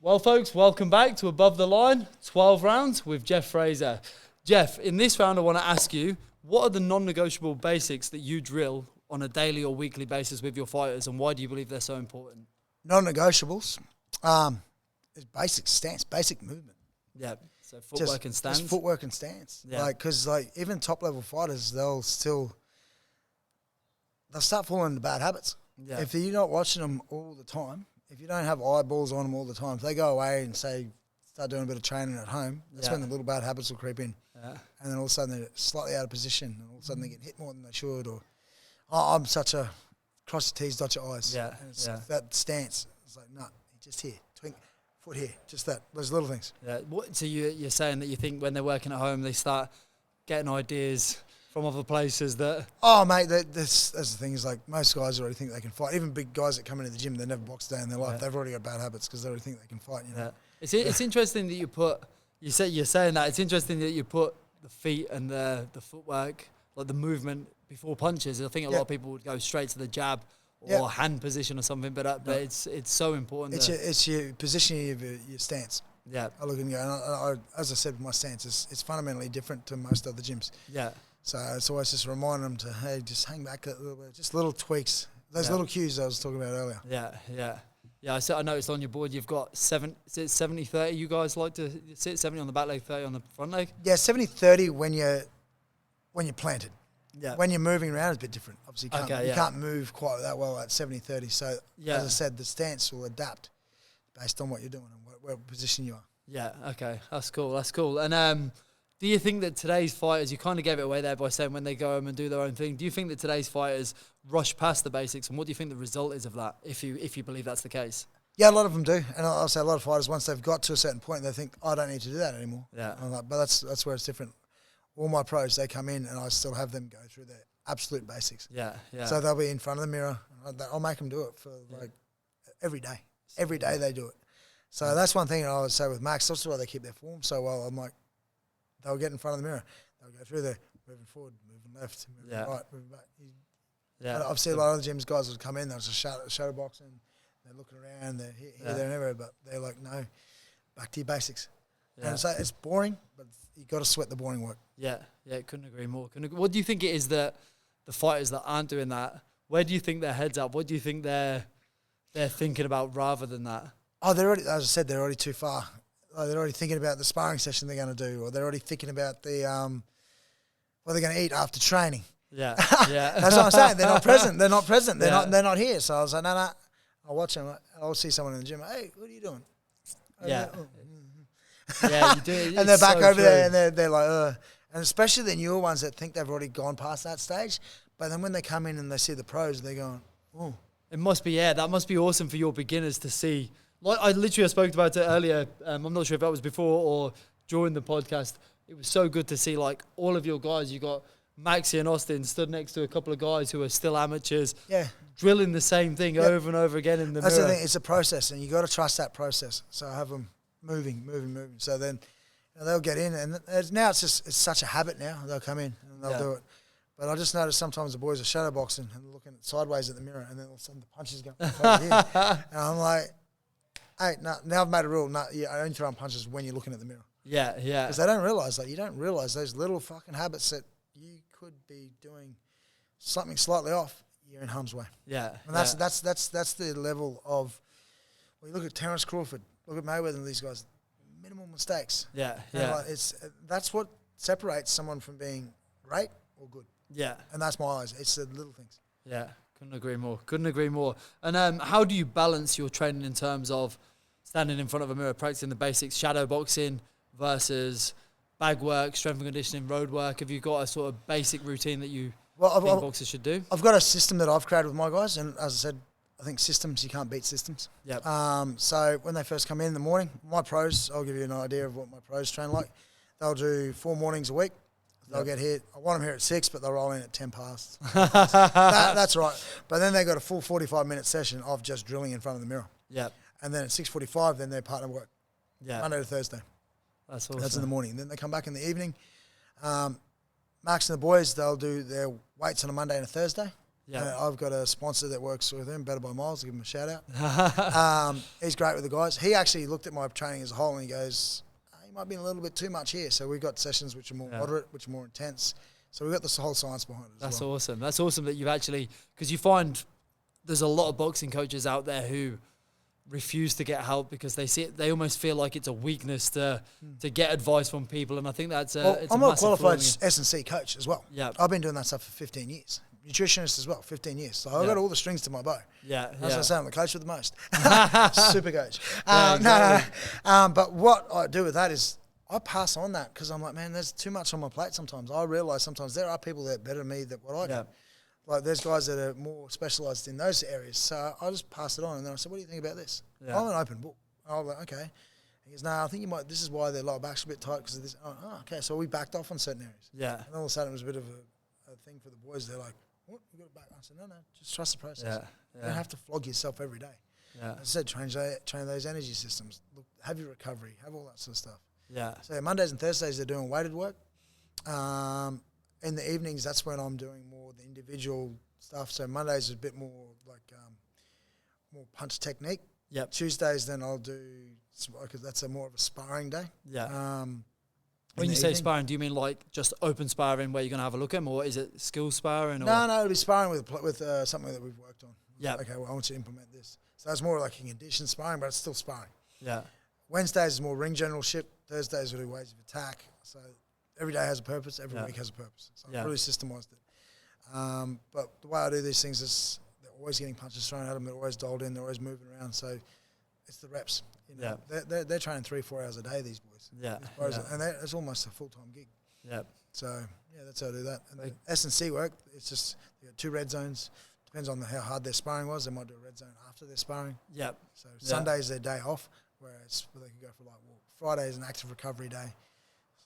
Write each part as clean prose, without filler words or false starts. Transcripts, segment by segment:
Well, folks, welcome back to Above the Line, 12 rounds with Geoff Frazer. Geoff, in this round, I want to ask you, what are the non-negotiable basics that you drill on a daily or weekly basis with your fighters, and why do you believe they're so important? Non-negotiables is basic stance, basic movement. Yeah, so footwork and stance. Just footwork and stance. Yeah. Because even top-level fighters, they'll start falling into bad habits. Yeah. If you're not watching them all the time, if you don't have eyeballs on them all the time, if they go away and start doing a bit of training at home, that's when the little bad habits will creep in. Yeah. And then all of a sudden they're slightly out of position, and all of a sudden they get hit more than they should, or I'm such a cross your T's, dot your I's. Yeah. And it's that stance. It's like, no, just here, foot here, just that, those little things. Yeah. So you're saying that you think when they're working at home, they start getting ideas from other places that... Oh, mate, that's the thing is, like, most guys already think they can fight. Even big guys that come into the gym, they never boxed a day in their life. They've already got bad habits because they already think they can fight, you know. Yeah. It's interesting that you're saying that. It's interesting that you put the feet and the footwork, like the movement before punches. I think a lot of people would go straight to the jab or hand position or something, but it's so important. It's your positioning of your stance. Yeah. I look and go, and as I said, my stance it's fundamentally different to most other gyms. Yeah. So it's always just reminding them to, hey, just hang back a little bit, just little tweaks, those little cues I was talking about earlier. Yeah, I noticed on your board you've got 70-30. You guys like to sit 70 on the back leg, 30 on the front leg? Yeah, 70-30 when you're planted. Yeah. When you're moving around, it's a bit different. Obviously, you can't move quite that well at 70-30. So, as I said, the stance will adapt based on what you're doing and what position you are. Yeah, okay. That's cool. And do you think that today's fighters, you kind of gave it away there by saying when they go home and do their own thing, do you think that today's fighters rush past the basics, and what do you think the result is of that, if you believe that's the case? Yeah, a lot of them do. And I'll say a lot of fighters, once they've got to a certain point, they think, I don't need to do that anymore. Yeah. But that's where it's different. All my pros, they come in and I still have them go through their absolute basics. Yeah. So they'll be in front of the mirror. I'll make them do it for every day. Every day they do it. So that's one thing I would say with Max. That's why they keep their form so well. I'm like, they'll get in front of the mirror. They'll go through there, moving forward, moving left, moving right, moving back. Yeah. I've seen a lot of the gyms guys would come in, they'll just shadow boxing, they're looking around, they're here, there, and everywhere, but they're like, no, back to your basics. Yeah. And it's boring, but you got to sweat the boring work. Yeah, couldn't agree more. What do you think it is that the fighters that aren't doing that, where do you think their head's up? What do you think they're thinking about rather than that? Oh, they're already, as I said, they're already too far. They're already thinking about the sparring session they're going to do, or they're already thinking about the what they're going to eat after training. Yeah. That's what I'm saying. They're not present. They're not here. So I was like, no. I'll watch them. I'll see someone in the gym. Hey, what are you doing? Yeah, you do. And they're back over there, and they're like, and especially the newer ones that think they've already gone past that stage. But then when they come in and they see the pros, they're going, oh. It must be, that must be awesome for your beginners to see. Like I spoke about it earlier. I'm not sure if that was before or during the podcast. It was so good to see like all of your guys. You got Maxie and Austin stood next to a couple of guys who are still amateurs. Yeah, drilling the same thing over and over again in the mirror. That's the thing. It's a process, and you got to trust that process. So I have them moving. So then they'll get in, and now it's such a habit. Now they'll come in and they'll do it. But I just noticed sometimes the boys are shadow boxing and looking sideways at the mirror, and then all of a sudden the punches go over here, and I'm like, hey, now I've made a rule. I only throw punches when you're looking at the mirror. Yeah. Because they don't realise you don't realise those little fucking habits that you could be doing something slightly off. You're in harm's way. Yeah. And that's the level of. Well, you look at Terence Crawford, look at Mayweather and these guys. Minimal mistakes. Yeah. That's what separates someone from being great or good. Yeah. And that's my eyes. It's the little things. Yeah. Couldn't agree more. And how do you balance your training in terms of standing in front of a mirror, practicing the basics, shadow boxing versus bag work, strength and conditioning, road work? Have you got a sort of basic routine that you think boxers should do? I've got a system that I've created with my guys, and as I said, I think systems, you can't beat systems. Yep. So when they first come in the morning, my pros, I'll give you an idea of what my pros train like. They'll do 4 mornings a week. They'll get here. I want them here at 6, but they'll roll in at 10 past. That's right. But then they got a full 45-minute session of just drilling in front of the mirror. Yeah. And then at 6:45, then their partner work. Yeah. Monday to Thursday. That's awesome. That's in the morning. Then they come back in the evening. Max and the boys, they'll do their weights on a Monday and a Thursday. Yeah, I've got a sponsor that works with him, Better by Miles. Give him a shout out. He's great with the guys. He actually looked at my training as a whole and he goes, "You might be a little bit too much here." So we've got sessions which are more moderate, which are more intense. So we've got this whole science behind it. That's awesome. That's awesome that you've actually, because you find there's a lot of boxing coaches out there who refuse to get help because they almost feel like it's a weakness to get advice from people, and I think that's I'm a qualified S&C coach as well. Yeah, I've been doing that stuff for 15 years. Nutritionist as well, 15 years. So I've got all the strings to my bow. Yeah, that's what I say. I'm the coach with the most. Super coach. Exactly. But what I do with that is I pass on that because I'm like, man, there's too much on my plate sometimes. I realise sometimes there are people that are better than me than what I do. Like there's guys that are more specialised in those areas. So I just pass it on and then I said, what do you think about this? I'm an open book. I'm like, okay. He goes, no, I think you might, this is why their lower back's a bit tight because of this. Oh, okay. So we backed off on certain areas. Yeah. And all of a sudden it was a bit of a thing for the boys. They're like, what? You got to back. I said, no, just trust the process. You don't have to flog yourself every day. I said, train those energy systems. Look, have your recovery. Have all that sort of stuff. Yeah. So Mondays and Thursdays they're doing weighted work. In the evenings, that's when I'm doing more the individual stuff. So Mondays is a bit more like more punch technique. Yep. Tuesdays then I'll do because that's more of a sparring day. Yeah. When you say sparring, do you mean like just open sparring where you're going to have a look at them, or is it skill sparring? No, it'll be sparring with something that we've worked on. Yeah. Okay, well, I want you to implement this. So it's more like a conditioned sparring, but it's still sparring. Yeah. Wednesdays is more ring generalship. Thursdays will do ways of attack. So every day has a purpose. Every week has a purpose. So I've really systemised it. But the way I do these things is they're always getting punches thrown at them. They're always dialed in. They're always moving around. So it's the reps. You know, they're training 3-4 hours a day, these boys. Yeah. And it's almost a full-time gig. Yeah. So, that's how I do that. And the S&C work, it's just you got 2 red zones. Depends on how hard their sparring was. They might do a red zone after their sparring. Yeah. So Sunday's their day off, whereas they can go for Friday is an active recovery day.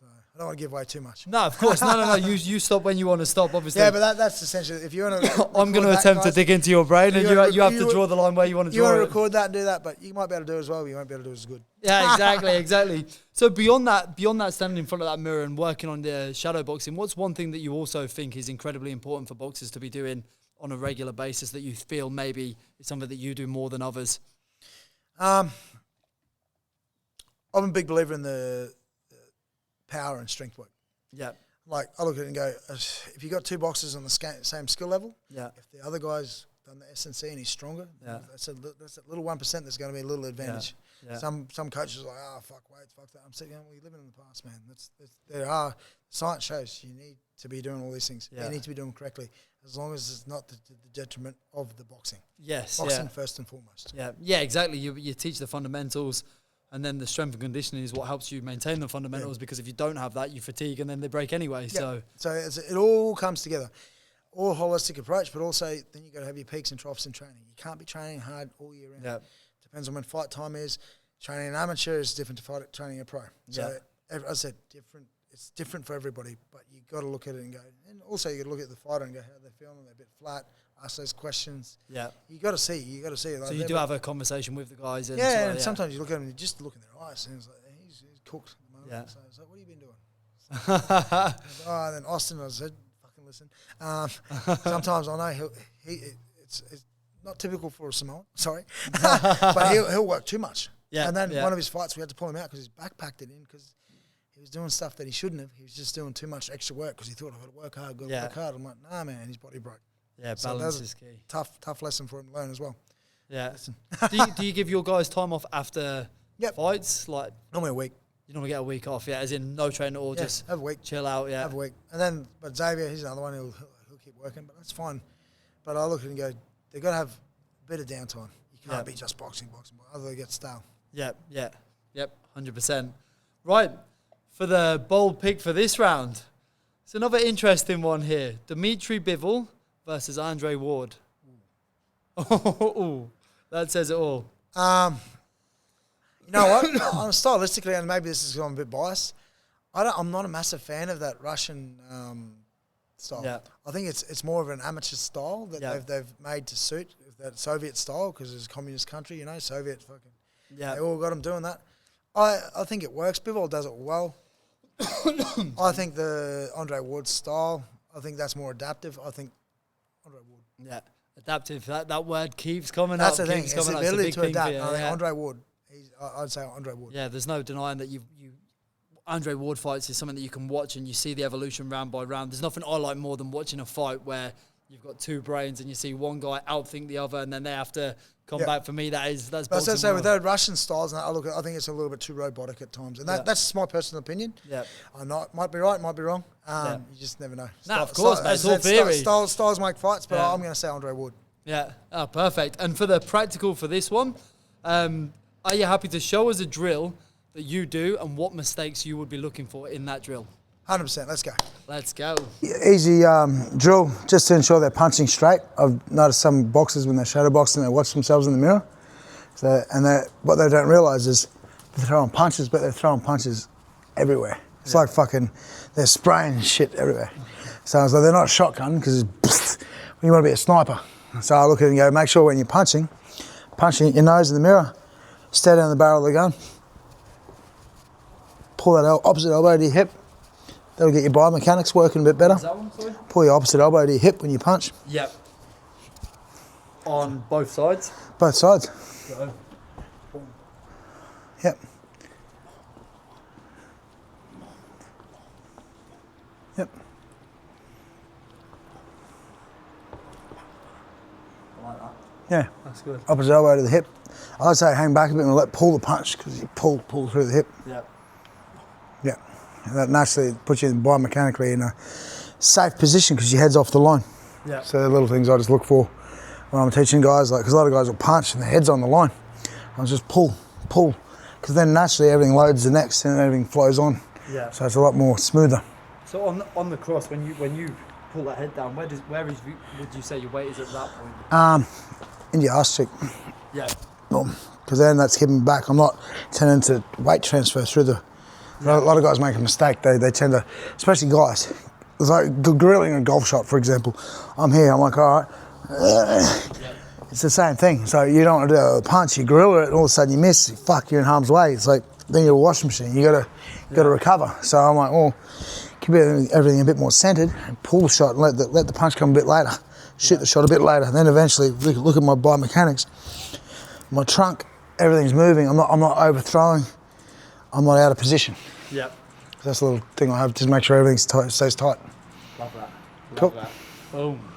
So I don't want to give away too much. No, of course. No. You stop when you want to stop, obviously. Yeah, but that's essentially, if you want to... I'm going to attempt to dig into your brain, and you have to draw the line where you want to draw it. You want to record that and do that, but you might be able to do it as well, but you won't be able to do it as good. Yeah, exactly. So beyond that, standing in front of that mirror and working on the shadow boxing, what's one thing that you also think is incredibly important for boxers to be doing on a regular basis that you feel maybe is something that you do more than others? I'm a big believer in the power and strength work. Yeah. Like, I look at it and go, if you got 2 boxers on the same skill level, if the other guy's done the S&C and he's stronger, that's a little 1% that's going to be a little advantage. Yeah. Some coaches are like, fuck weights, fuck that. I'm saying, well, you're living in the past, man. Science shows you need to be doing all these things. You need to be doing them correctly, as long as it's not the detriment of the boxing. Yes. Boxing first and foremost. Yeah, exactly. You teach the fundamentals, and then the strength and conditioning is what helps you maintain the fundamentals, because if you don't have that, you fatigue and then they break anyway. Yeah. So it all comes together. All holistic approach, but also then you got to have your peaks and troughs in training. You can't be training hard all year round. Depends on when fight time is. Training an amateur is different to training a pro. So as I said, it's different for everybody, but you got to look at it and go. And also you got to look at the fighter and go, how they're feeling. They're a bit flat. Ask those questions. Yeah. You got to see. Like, so you do have a conversation with the guys. And and sometimes you look at them and you just look in their eyes and it's like, he's cooked. Yeah. So it's like, what have you been doing? And then Austin, I said, fucking listen. Sometimes I know it's not typical for a Samoan, sorry, but he'll work too much. Yeah. And then one of his fights, we had to pull him out because his back packed it in because he was doing stuff that he shouldn't have. He was just doing too much extra work because he thought, I've got to work hard, work hard. I'm like, nah, man, his body broke. Yeah, balance is key. Tough lesson for him to learn as well. Yeah. do you give your guys time off after fights? Like normally a week. You normally get a week off, as in no training or just have a week, chill out, have a week. And then, but Xavier, he's another one who'll keep working, but that's fine. But I look at it and go, they've got to have a bit of downtime. You can't be just boxing, otherwise they get stale. Yep, 100%. Right, for the bold pick for this round, it's another interesting one here. Dimitri Bivol versus Andre Ward. Oh, that says it all. You know what? Stylistically, and maybe this is going a bit biased, I'm not a massive fan of that Russian style. Yeah. I think it's more of an amateur style that they've made to suit that Soviet style because it's a communist country, Soviet fucking. Yeah. They all got them doing that. I think it works. Bivol does it well. I think the Andre Ward style, I think that's more adaptive. I think Andre Ward Yeah, adaptive. That word keeps coming That's up. the thing. It's the ability to adapt. I think Andre Ward. I'd say Andre Ward. Yeah, there's no denying that Andre Ward fights is something that you can watch and you see the evolution round by round. There's nothing I like more than watching a fight where you've got two brains and you see one guy outthink the other and then they have to come back. For me, that's. But I say with those Russian styles, and I think it's a little bit too robotic at times, and that's my personal opinion. Yeah, might be right, might be wrong. You just never know. Of course, it's all theory. Styles make fights, but I'm going to say Andre Ward. Yeah, perfect. And for the practical for this one, are you happy to show us a drill that you do and what mistakes you would be looking for in that drill? 100%. Let's go. Let's go. Easy drill, just to ensure they're punching straight. I've noticed some boxers when they're shadow boxing, they watch themselves in the mirror. So, what they don't realise is they're throwing punches, but they're throwing punches everywhere. It's like they're spraying shit everywhere. So it's like they're not a shotgun because you want to be a sniper. So I look at it and go, make sure when you're punching your nose in the mirror, stare down the barrel of the gun, pull that opposite elbow to your hip. That'll get your biomechanics working a bit better. Is that one, sorry? Pull your opposite elbow to your hip when you punch. Yep. On both sides? Both sides. Go. Yep. Yep. I like that. Yeah. That's good. Opposite elbow to the hip. I'd say hang back a bit and pull the punch because you pull through the hip. Yep. Yeah. And that naturally puts you biomechanically in a safe position because your head's off the line. Yeah. So the little things I just look for when I'm teaching guys, because a lot of guys will punch and their head's on the line. I'll just pull, because then naturally everything loads the next and everything flows on. Yeah. So it's a lot more smoother. So on the cross, when you pull that head down, would you say your weight is at that point? In your ass cheek. Yeah. Because then that's keeping back. I'm not tending to weight transfer through the. A lot of guys make a mistake. They tend to, especially guys. It's like grilling a golf shot, for example. I'm here. I'm like, all right. It's the same thing. So you don't want to do a punch. You grill it, and all of a sudden you miss. Fuck, you're in harm's way. It's like then you're a washing machine. You got to recover. So I'm like, well, keep everything a bit more centered and pull the shot and let the punch come a bit later. Shoot the shot a bit later. And then eventually look at my biomechanics. My trunk, everything's moving. I'm not overthrowing. I'm not out of position. Yep. That's a little thing I have to make sure everything stays tight. Love that. Cool. Love that. Boom.